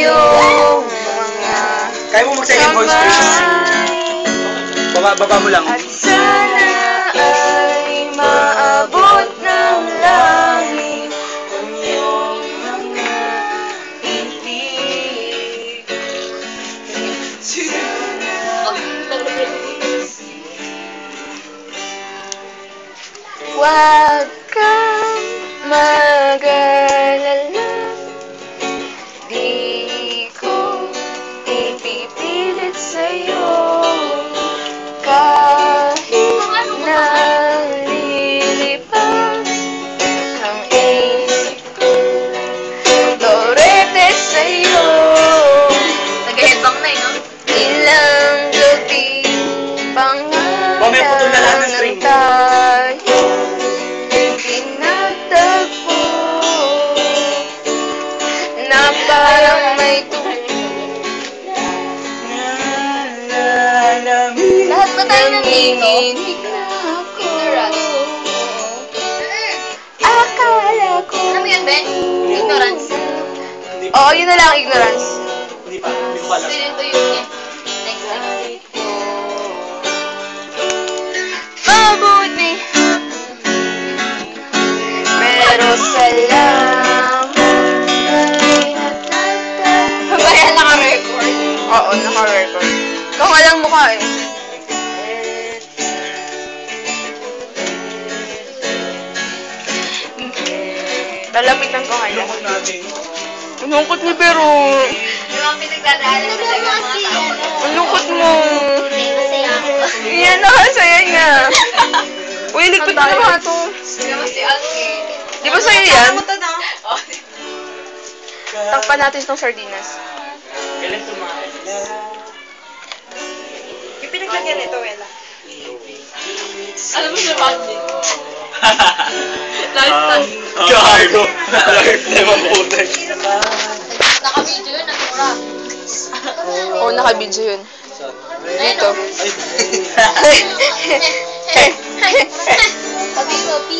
iyong mga Kaya mo mag-second voice, please. Baba mo lang. at sana ay maabot ng langit ang iyong mga ibig. Huwag kang mag-alala, di ko ipipilit sa'yo kahit nalilipad ang isip ko. Lorete sa'yo, Nag-headbang na no? ilang gabi Mamaya putol na lahat ng string. tayo tinatagpo na parang may Lahat ba tayo nandito? nanginginig na ako. Ignorance. Akala ko Ano yan, Ben? Ignorance. Oo, yun na lang, ignorance. Hindi pa, hindi ko pala. Gusto yun to yun niya. Next time. Mabuti, pero salamat ay natatag. Kaya naka-record. Oo, naka-record. Ikaw nga lang mukha eh. Lalapitan ko kaya. Lungkot natin. Ang lungkot ni pero. Yung mga pinagdadaanan talaga mga tao. Ang lungkot mo. Masaya ako. Yan na, saya nga. Uy, likod na naman ito. Kaya si Alki. Di ba sa'yo yan? Oh, Takpan natin itong sardinas. Kailan tumahan? Yung pinaglagyan nito, Wela. alam mo siya bakit? Lifetime. Gago. Lifetime ang putek. Naka-video yun, nagmura. Oo, naka-video yun. Dito. Sabi ko, P.